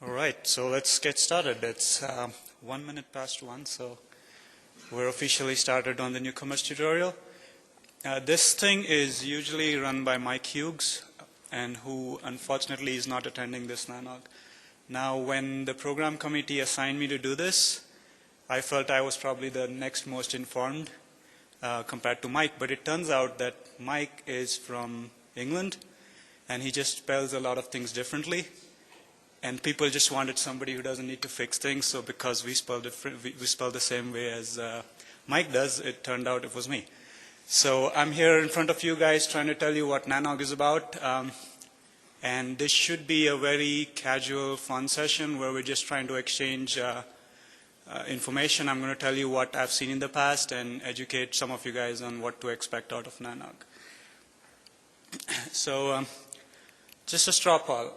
All right, so let's get started. It's 1 minute past 1, so we're officially started on the Newcomers tutorial. This thing is usually run by Mike Hughes, and who unfortunately is not attending this NANOG. Now, when the program committee assigned me to do this, I felt I was probably the next most informed compared to Mike, but it turns out that Mike is from England, and he just spells a lot of things differently. And people just wanted somebody who doesn't need to fix things. So because we spell the same way as Mike does, it turned out it was me. So I'm here in front of you guys trying to tell you what NANOG is about. And this should be a very casual, fun session where we're just trying to exchange information. I'm going to tell you what I've seen in the past and educate some of you guys on what to expect out of NANOG. So just a straw poll.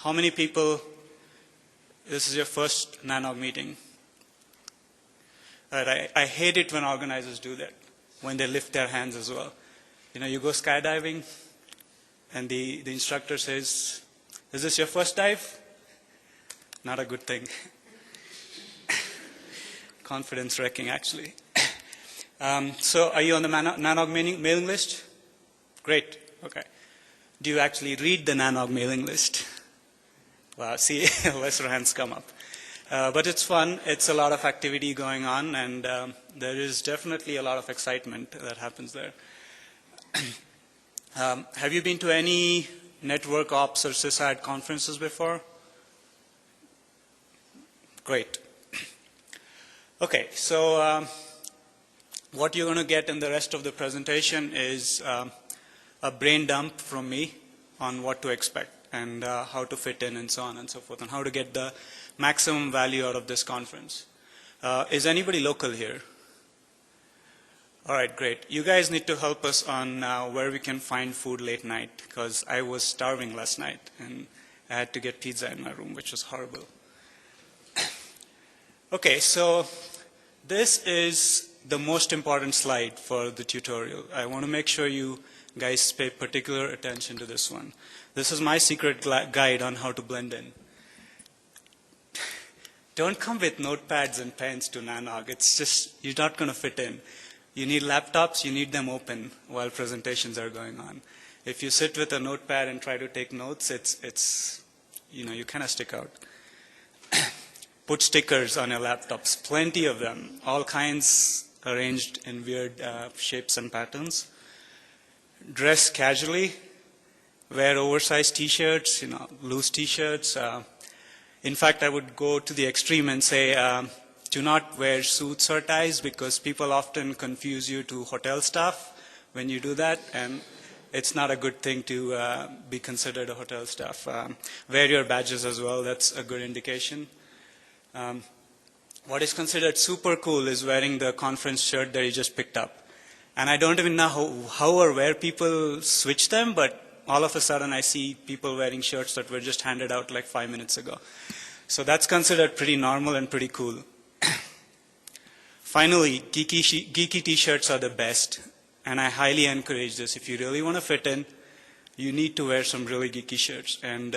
How many people, this is your first NANOG meeting? Right, I hate it when organizers do that, when they lift their hands as well. You know, you go skydiving, and the instructor says, is this your first dive? Not a good thing. Confidence wrecking, actually. So are you on the NANOG mailing list? Great, okay. Do you actually read the NANOG mailing list? Wow, see, lesser hands come up. But it's fun. It's a lot of activity going on, and there is definitely a lot of excitement that happens there. Have you been to any network ops or SysAd conferences before? Great. Okay, so what you're going to get in the rest of the presentation is a brain dump from me on what to expect and how to fit in and so on and so forth, and how to get the maximum value out of this conference. Is anybody local here? All right, great. You guys need to help us on where we can find food late night, because I was starving last night, and I had to get pizza in my room, which was horrible. Okay, so this is the most important slide for the tutorial. I want to make sure you guys pay particular attention to this one. This is my secret guide on how to blend in. Don't come with notepads and pens to NANOG. It's just, you're not going to fit in. You need laptops, you need them open while presentations are going on. If you sit with a notepad and try to take notes, it's you know, you kind of stick out. Put stickers on your laptops, plenty of them, all kinds arranged in weird shapes and patterns. Dress casually. Wear oversized T-shirts, you know, loose T-shirts. In fact, I would go to the extreme and say, do not wear suits or ties, because people often confuse you to hotel staff when you do that, and it's not a good thing to be considered a hotel staff. Wear your badges as well. That's a good indication. What is considered super cool is wearing the conference shirt that you just picked up. And I don't even know how or where people switch them, but all of a sudden I see people wearing shirts that were just handed out like 5 minutes ago. So that's considered pretty normal and pretty cool. Finally, geeky T-shirts are the best, and I highly encourage this. If you really want to fit in, you need to wear some really geeky shirts. And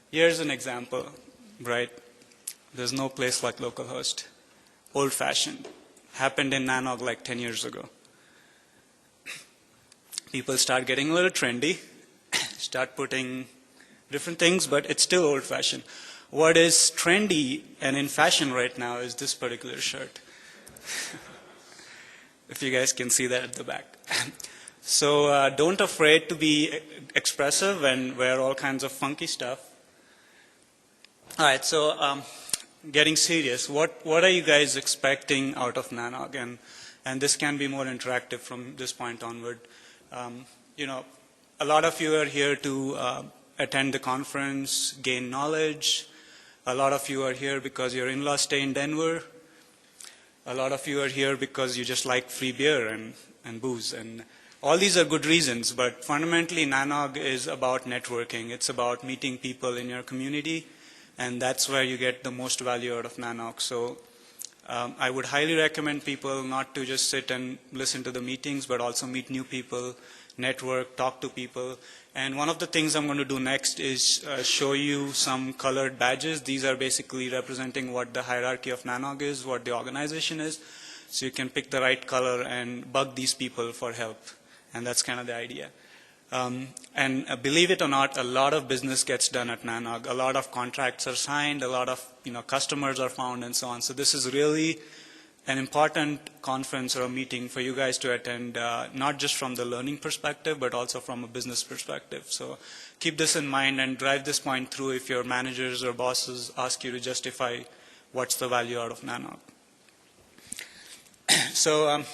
here's an example, right? There's no place like localhost. Old-fashioned. Happened in NANOG like 10 years ago. People start getting a little trendy, start putting different things, but it's still old-fashioned. What is trendy and in fashion right now is this particular shirt. If you guys can see that at the back. So don't afraid to be expressive and wear all kinds of funky stuff. All right, so getting serious, what are you guys expecting out of NANOG? And this can be more interactive from this point onward. You know, a lot of you are here to attend the conference, gain knowledge. A lot of you are here because your in-laws stay in Denver. A lot of you are here because you just like free beer and booze. And all these are good reasons, but fundamentally NANOG is about networking. It's about meeting people in your community, and that's where you get the most value out of NANOG. So I would highly recommend people not to just sit and listen to the meetings, but also meet new people, network, talk to people. And one of the things I'm going to do next is show you some colored badges. These are basically representing what the hierarchy of NANOG is, what the organization is. So you can pick the right color and bug these people for help. And that's kind of the idea. And believe it or not, a lot of business gets done at NANOG. A lot of contracts are signed, a lot of customers are found, and so on. So this is really an important conference or a meeting for you guys to attend, not just from the learning perspective, but also from a business perspective. So keep this in mind and drive this point through if your managers or bosses ask you to justify what's the value out of NANOG. So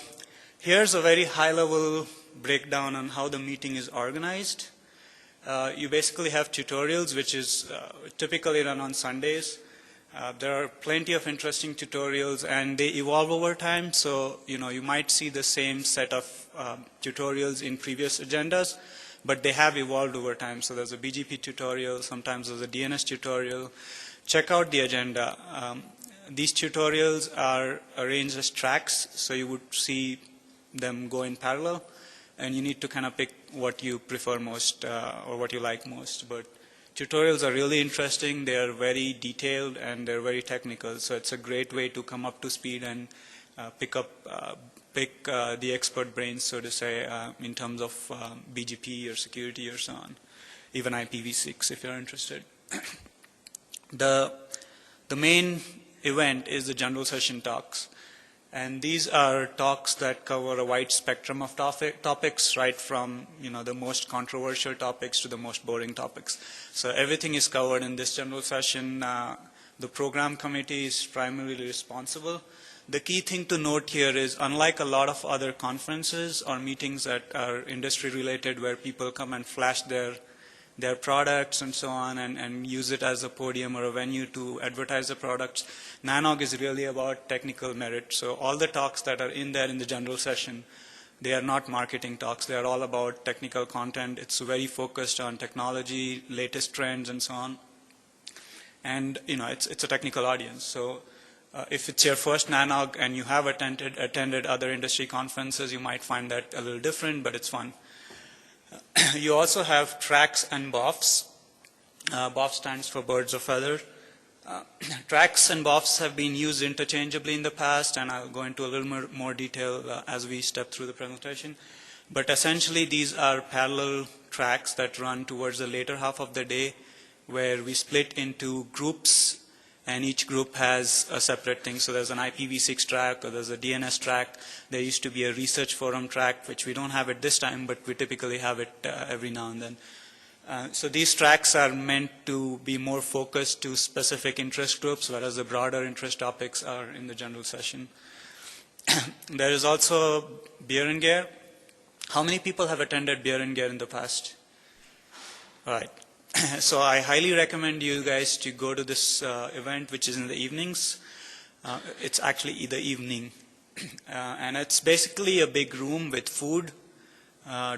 here's a very high-level breakdown on how the meeting is organized. You basically have tutorials, which is typically run on Sundays. There are plenty of interesting tutorials, and they evolve over time. So you might see the same set of tutorials in previous agendas, but they have evolved over time. So there's a BGP tutorial, sometimes there's a DNS tutorial. Check out the agenda. These tutorials are arranged as tracks, so you would see them go in parallel. And you need to kind of pick what you prefer most or what you like most. But tutorials are really interesting. They are very detailed and they're very technical. So it's a great way to come up to speed and pick the expert brains, so to say, in terms of BGP or security or so on. Even IPv6 if you're interested. The main event is the general session talks. And these are talks that cover a wide spectrum of topics, right from the most controversial topics to the most boring topics. So everything is covered in this general session. The program committee is primarily responsible. The key thing to note here is, unlike a lot of other conferences or meetings that are industry related where people come and flash their products and so on and use it as a podium or a venue to advertise the products, NANOG is really about technical merit. So all the talks that are in there in the general session, they are not marketing talks. They are all about technical content. It's very focused on technology, latest trends, and so on. And it's a technical audience. So if it's your first NANOG and you have attended other industry conferences, you might find that a little different, but it's fun. You also have tracks and BOFs. BOF stands for birds of feather. Tracks and BOFs have been used interchangeably in the past, and I'll go into a little more detail as we step through the presentation. But essentially, these are parallel tracks that run towards the later half of the day, where we split into groups, and each group has a separate thing. So there's an IPv6 track, or there's a DNS track. There used to be a research forum track, which we don't have at this time, but we typically have it every now and then. So these tracks are meant to be more focused to specific interest groups, whereas the broader interest topics are in the general session. There is also Beer and Gear. How many people have attended Beer and Gear in the past? All right. So I highly recommend you guys to go to this event, which is in the evenings. It's actually the evening. And it's basically a big room with food,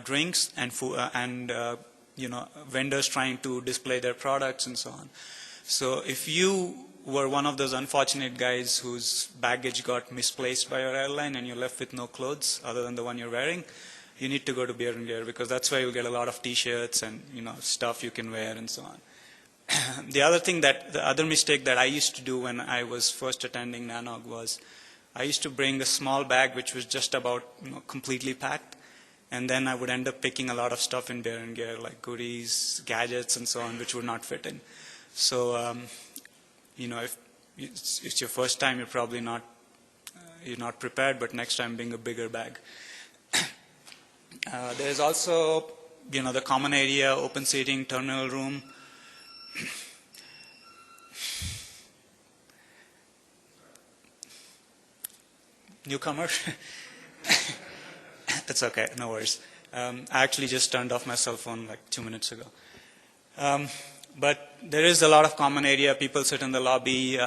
drinks, and vendors trying to display their products and so on. So if you were one of those unfortunate guys whose baggage got misplaced by your airline and you're left with no clothes other than the one you're wearing, you need to go to Beer and Gear, because that's where you'll get a lot of T-shirts and stuff you can wear and so on. The other mistake that I used to do when I was first attending NANOG was I used to bring a small bag which was just about completely packed, and then I would end up picking a lot of stuff in Beer and Gear, like goodies, gadgets, and so on, which would not fit in. So if it's your first time, you're probably not prepared, but next time bring a bigger bag. There's also, the common area, open seating, terminal room. Newcomer? It's okay, no worries. I actually just turned off my cell phone like 2 minutes ago. But there is a lot of common area. People sit in the lobby,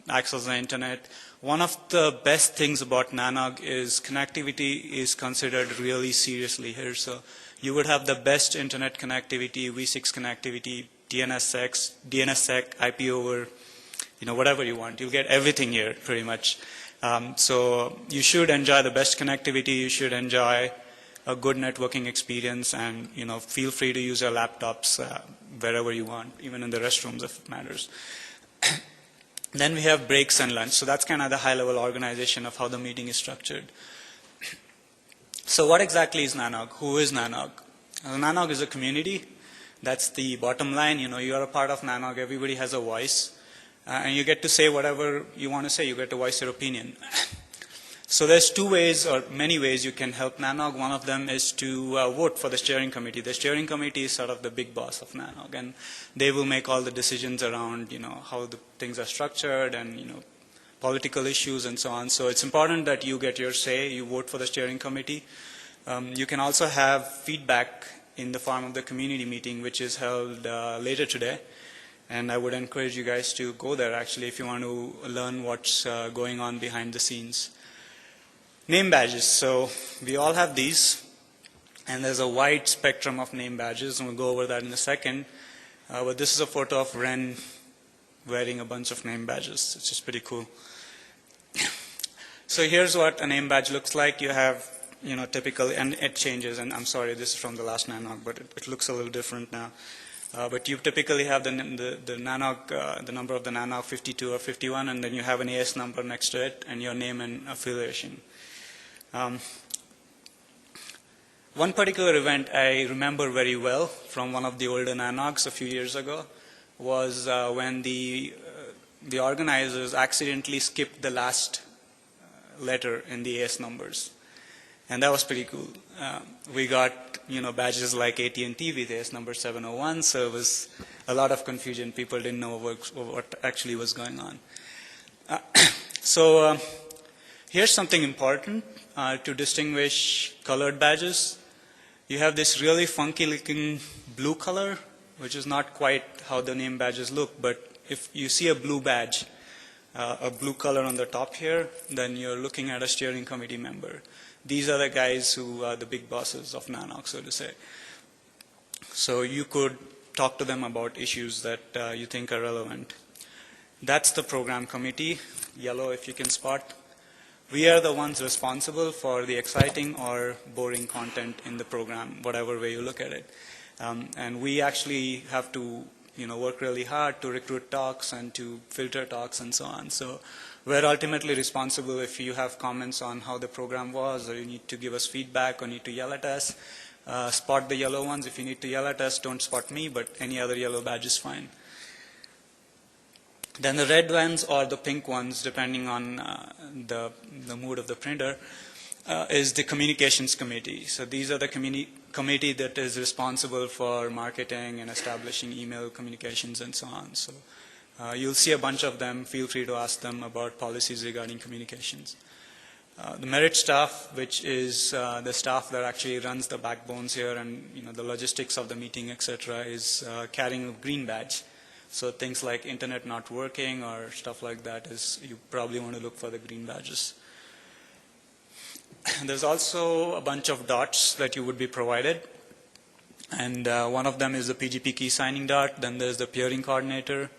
access the internet. One of the best things about NANOG is connectivity is considered really seriously here. So you would have the best internet connectivity, V6 connectivity, DNSSEC, IP over, whatever you want. You'll get everything here pretty much. So you should enjoy the best connectivity. You should enjoy a good networking experience, and feel free to use your laptops wherever you want, even in the restrooms if it matters. Then we have breaks and lunch. So that's kind of the high-level organization of how the meeting is structured. So what exactly is NANOG? Who is NANOG? NANOG is a community. That's the bottom line. You are a part of NANOG. Everybody has a voice. And you get to say whatever you want to say. You get to voice your opinion. So there's two ways, or many ways, you can help NANOG. One of them is to vote for the steering committee. The steering committee is sort of the big boss of NANOG, and they will make all the decisions around, how the things are structured and, political issues and so on. So it's important that you get your say. You vote for the steering committee. You can also have feedback in the form of the community meeting, which is held later today. And I would encourage you guys to go there, actually, if you want to learn what's going on behind the scenes. Name badges. So we all have these, and there's a wide spectrum of name badges, and we'll go over that in a second. But this is a photo of Ren wearing a bunch of name badges. It's just pretty cool. So here's what a name badge looks like. You have, typical, and it changes, and I'm sorry, this is from the last NANOG, but it looks a little different now. But you typically have the NANOG, the number of the NANOG 52 or 51, and then you have an AS number next to it, and your name and affiliation. One particular event I remember very well from one of the older NANOGs a few years ago was when the organizers accidentally skipped the last letter in the AS numbers. And that was pretty cool. We got, badges like AT&T with AS number 701, so it was a lot of confusion. People didn't know what actually was going on. So here's something important to distinguish colored badges. You have this really funky looking blue color, which is not quite how the name badges look, but if you see a blue badge, a blue color on the top here, then you're looking at a steering committee member. These are the guys who are the big bosses of NANOG, so to say. So you could talk to them about issues that you think are relevant. That's the program committee, yellow if you can spot. We are the ones responsible for the exciting or boring content in the program, whatever way you look at it. And we actually have to work really hard to recruit talks and to filter talks and so on. So we're ultimately responsible if you have comments on how the program was, or you need to give us feedback or need to yell at us. Spot the yellow ones. If you need to yell at us, don't spot me, but any other yellow badge is fine. Then the red ones or the pink ones, depending on the mood of the printer, is the communications committee. So these are the committee that is responsible for marketing and establishing email communications and so on. So you'll see a bunch of them. Feel free to ask them about policies regarding communications. The merit staff, which is the staff that actually runs the backbones here and the logistics of the meeting, etc., is carrying a green badge. So things like internet not working or stuff like that is, you probably want to look for the green badges. There's also a bunch of dots that you would be provided. And one of them is the PGP key signing dot. Then there's the peering coordinator.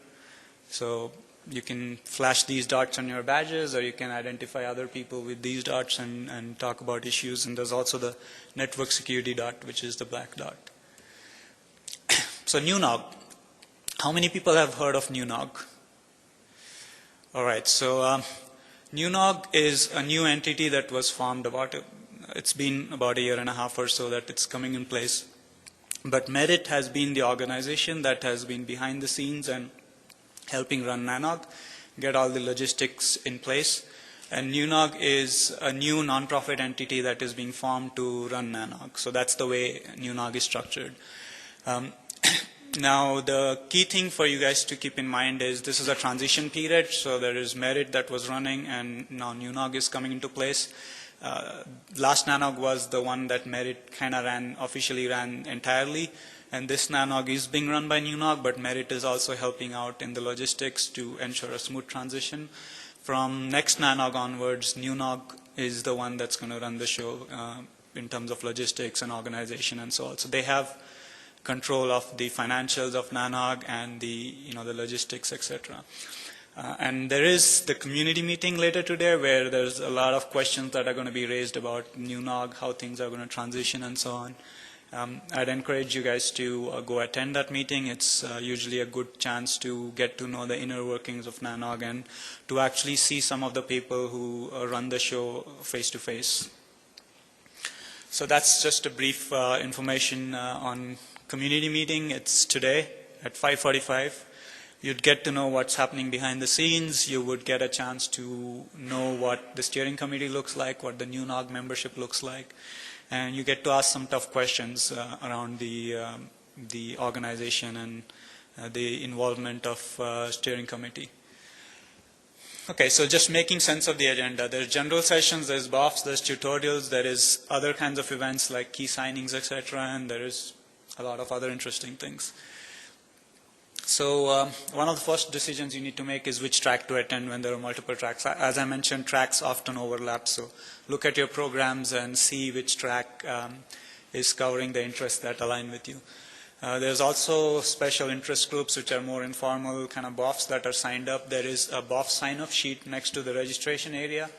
So you can flash these dots on your badges, or you can identify other people with these dots and talk about issues. And there's also the network security dot, which is the black dot. So NewNog. How many people have heard of NewNog? All right, so NewNog is a new entity that was formed it's been about a year and a half or so that it's coming in place. But Merit has been the organization that has been behind the scenes and helping run NANOG, get all the logistics in place. And NewNog is a new nonprofit entity that is being formed to run NANOG. So that's the way NewNog is structured. Now, the key thing for you guys to keep in mind is this is a transition period. So there is Merit that was running, and now NewNog is coming into place. Last NANOG was the one that Merit kind of officially ran entirely. And this NANOG is being run by NewNog, but Merit is also helping out in the logistics to ensure a smooth transition. From next NANOG onwards, NewNog is the one that's going to run the show in terms of logistics and organization and so on. So they have control of the financials of NANOG and the logistics, etc. And there is the community meeting later today where there's a lot of questions that are going to be raised about NewNog, how things are going to transition and so on. I'd encourage you guys to go attend that meeting. It's usually a good chance to get to know the inner workings of NANOG and to actually see some of the people who run the show face to face. So that's just a brief information on community meeting. It's today at 5:45. You'd get to know what's happening behind the scenes. You would get a chance to know what the steering committee looks like, what the NewNog membership looks like. And you get to ask some tough questions around the organization and the involvement of steering committee. Okay, so just making sense of the agenda. There's general sessions, there's BOFs, there's tutorials, there is other kinds of events like key signings, etc., and there is a lot of other interesting things. So one of the first decisions you need to make is which track to attend when there are multiple tracks. As I mentioned, tracks often overlap, so look at your programs and see which track is covering the interests that align with you. There's also special interest groups which are more informal kind of BOFs that are signed up. There is a BOF sign-up sheet next to the registration area.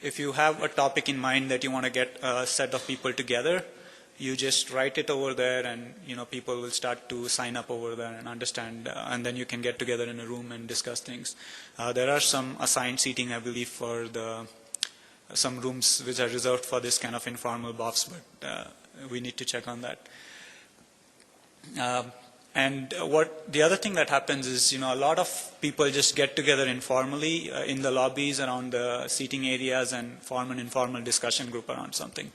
If you have a topic in mind that you want to get a set of people together, you just write it over there and people will start to sign up over there and understand and then you can get together in a room and discuss things. There are some assigned seating, I believe, for some rooms which are reserved for this kind of informal BOFs, but we need to check on that. And the other thing that happens is, a lot of people just get together informally in the lobbies around the seating areas and form an informal discussion group around something.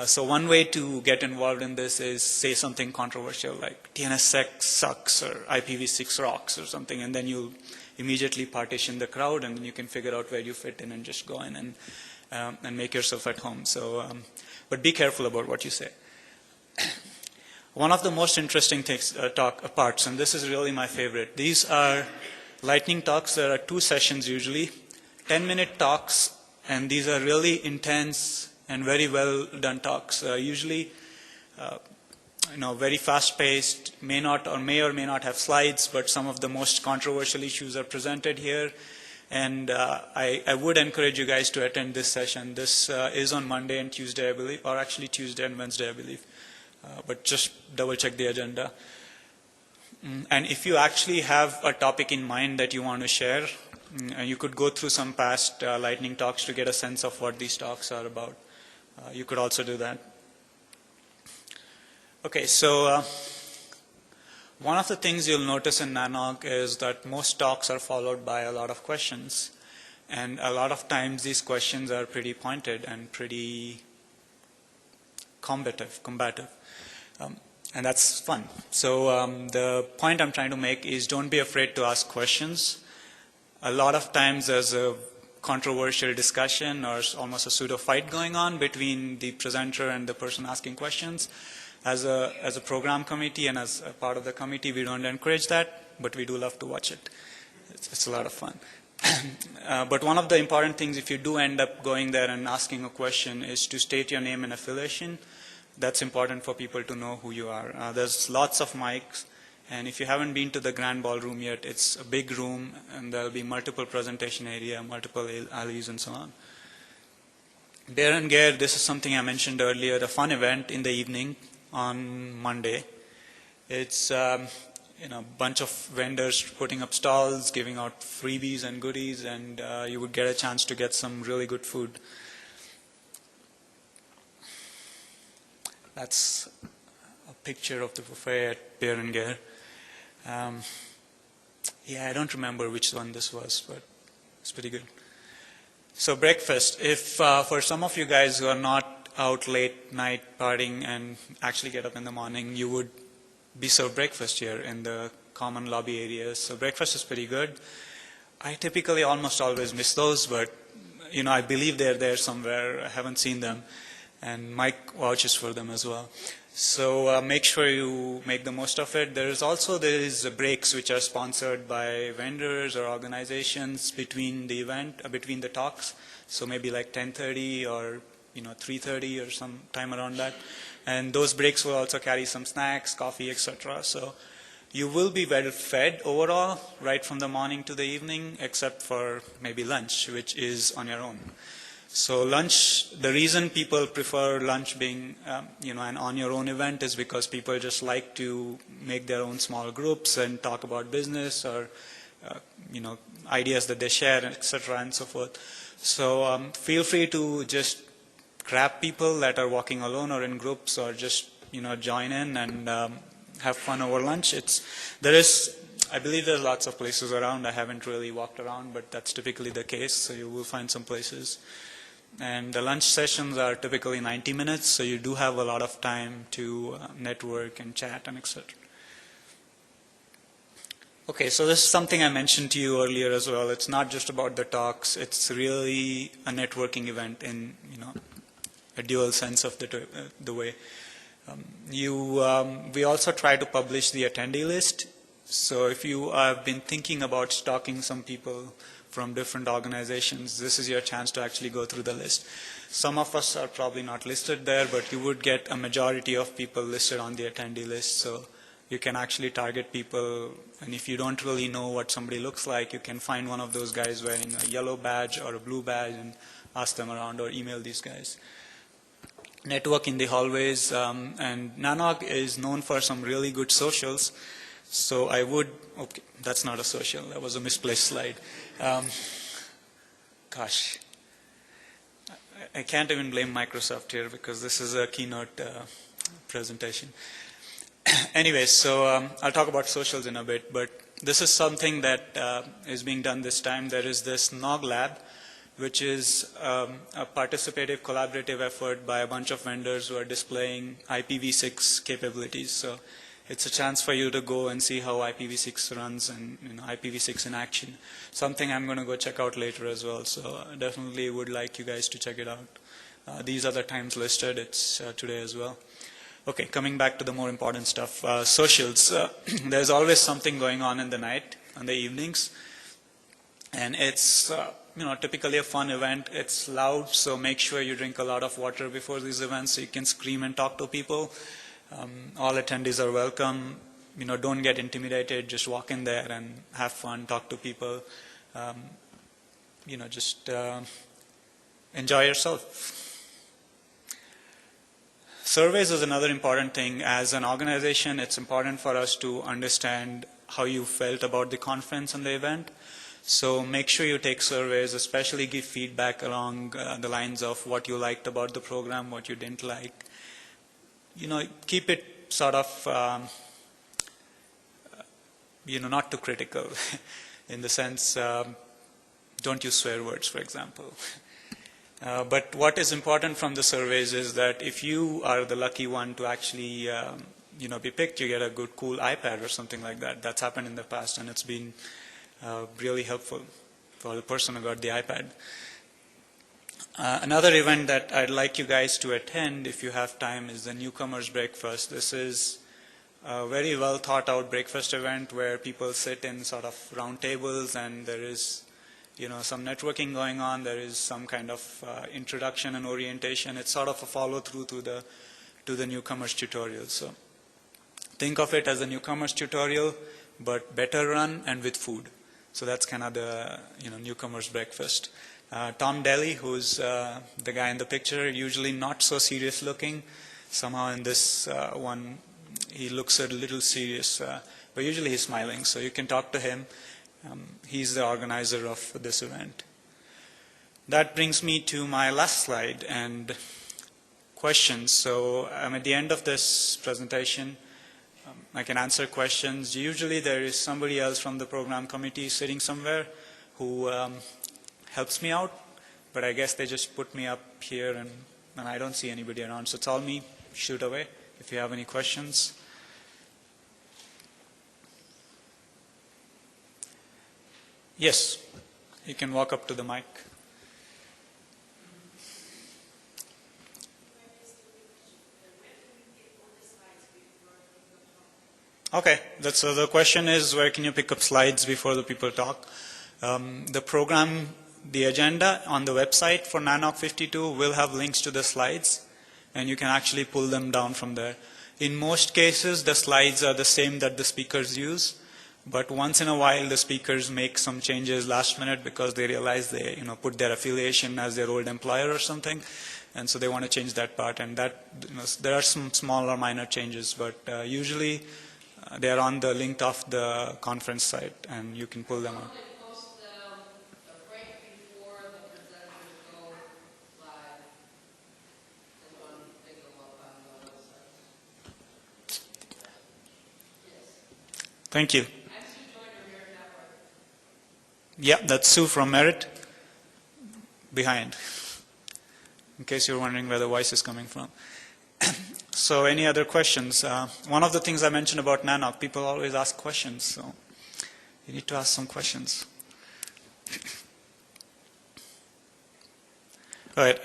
So one way to get involved in this is say something controversial like DNSSEC sucks or IPv6 rocks or something, and then you immediately partition the crowd and then you can figure out where you fit in and just go in and make yourself at home. So, but be careful about what you say. One of the most interesting things, parts, and this is really my favorite, these are lightning talks. There are 2 sessions usually, 10-minute talks, and these are really intense and very well done talks. Usually, very fast-paced, may or may not have slides, but some of the most controversial issues are presented here. And I would encourage you guys to attend this session. This is on Monday and Tuesday, I believe, or actually Tuesday and Wednesday, I believe. But just double-check the agenda. And if you actually have a topic in mind that you want to share, you could go through some past lightning talks to get a sense of what these talks are about. You could also do that. Okay, so one of the things you'll notice in NANOG is that most talks are followed by a lot of questions. And a lot of times these questions are pretty pointed and pretty combative. And that's fun. So the point I'm trying to make is don't be afraid to ask questions. A lot of times there's a controversial discussion or almost a pseudo fight going on between the presenter and the person asking questions. As a program committee and as a part of the committee, we don't encourage that, but we do love to watch it. It's a lot of fun. But one of the important things, if you do end up going there and asking a question, is to state your name and affiliation. That's important for people to know who you are. There's lots of mics. And if you haven't been to the grand ballroom yet, it's a big room, and there'll be multiple presentation area, multiple alleys, and so on. Beer and Gear, this is something I mentioned earlier, a fun event in the evening on Monday. It's a bunch of vendors putting up stalls, giving out freebies and goodies, and you would get a chance to get some really good food. That's a picture of the buffet at Beer and Gear. Yeah, I don't remember which one this was, but it's pretty good. So breakfast. If for some of you guys who are not out late night partying and actually get up in the morning, you would be served breakfast here in the common lobby areas. So breakfast is pretty good. I typically almost always miss those, but I believe they're there somewhere. I haven't seen them, and Mike vouches for them as well. So make sure you make the most of it. There is breaks which are sponsored by vendors or organizations between the event, between the talks. So maybe like 10:30 or 3:30 or some time around that. And those breaks will also carry some snacks, coffee, etc. So You will be well fed overall, right from the morning to the evening, except for maybe lunch, which is on your own. So lunch, the reason people prefer lunch being, an on-your-own event is because people just like to make their own small groups and talk about business or, ideas that they share, etc., and so forth. So feel free to just grab people that are walking alone or in groups, or just join in and have fun over lunch. I believe there's lots of places around. I haven't really walked around, but that's typically the case. So you will find some places. And the lunch sessions are typically 90 minutes, so you do have a lot of time to network and chat and etc. Okay, so this is something I mentioned to you earlier as well. It's not just about the talks. It's really a networking event in a dual sense of the way. We also try to publish the attendee list. So if you have been thinking about stalking some people from different organizations, this is your chance to actually go through the list. Some of us are probably not listed there, but you would get a majority of people listed on the attendee list. So you can actually target people, and if you don't really know what somebody looks like, you can find one of those guys wearing a yellow badge or a blue badge and ask them around, or email these guys. Network in the hallways, and NANOG is known for some really good socials. So okay, that's not a social, that was a misplaced slide. Gosh, I can't even blame Microsoft here because this is a keynote presentation. Anyway, so I'll talk about socials in a bit, but this is something that is being done this time. There is this NOG lab, which is a participative collaborative effort by a bunch of vendors who are displaying IPv6 capabilities. So it's a chance for you to go and see how IPv6 runs and IPv6 in action. Something I'm going to go check out later as well. So I definitely would like you guys to check it out. These are the times listed. It's today as well. Okay, coming back to the more important stuff. Socials. There's always something going on in the night, in the evenings. And it's typically a fun event. It's loud, so make sure you drink a lot of water before these events so you can scream and talk to people. All attendees are welcome. Don't get intimidated. Just walk in there and have fun, talk to people. Just enjoy yourself. Surveys is another important thing. As an organization, it's important for us to understand how you felt about the conference and the event. So make sure you take surveys, especially give feedback along the lines of what you liked about the program, what you didn't like. Keep it sort of, not too critical in the sense, don't use swear words, for example. But what is important from the surveys is that if you are the lucky one to actually, be picked, you get a good, cool iPad or something like that. That's happened in the past, and it's been really helpful for the person who got the iPad. Another event that I'd like you guys to attend if you have time is the Newcomers breakfast. This is a very well thought out breakfast event where people sit in sort of round tables, and there is some networking going on. There is some kind of introduction and orientation. It's sort of a follow through to the Newcomers tutorial. So think of it as a Newcomers tutorial, but better run and with food. So that's kind of the Newcomers breakfast. Tom Daly, who's the guy in the picture, usually not so serious looking. Somehow in this one, he looks a little serious, but usually he's smiling, so you can talk to him. He's the organizer of this event. That brings me to my last slide and questions. So at the end of this presentation, I can answer questions. Usually there is somebody else from the program committee sitting somewhere who helps me out, but I guess they just put me up here and I don't see anybody around. So it's all me. Shoot away if you have any questions. Yes, you can walk up to the mic. Okay, so the question is, where can you pick up slides before the people talk? The program, the agenda on the website for NANOG 52 will have links to the slides, and you can actually pull them down from there. In most cases, the slides are the same that the speakers use, but once in a while, the speakers make some changes last minute because they realize they, put their affiliation as their old employer or something, and so they want to change that part. And that, there are some small or minor changes, but usually they are on the link of the conference site, and you can pull them out. Thank you. Yeah, that's Sue from Merit, behind, in case you're wondering where the voice is coming from. So any other questions? One of the things I mentioned about NANOG, people always ask questions, so you need to ask some questions. All right,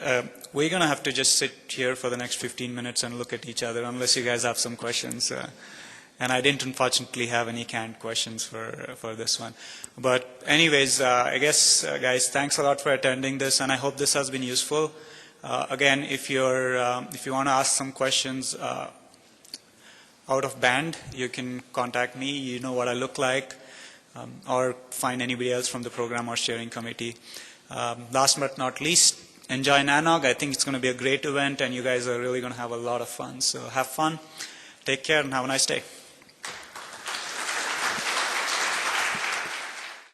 we're going to have to just sit here for the next 15 minutes and look at each other, unless you guys have some questions. And I didn't, unfortunately, have any canned questions for this one. But anyways, I guess, guys, thanks a lot for attending this, and I hope this has been useful. Again, if you want to ask some questions out of band, you can contact me. You know what I look like, or find anybody else from the program or steering committee. Last but not least, enjoy NANOG. I think it's going to be a great event, and you guys are really going to have a lot of fun. So have fun, take care, and have a nice day.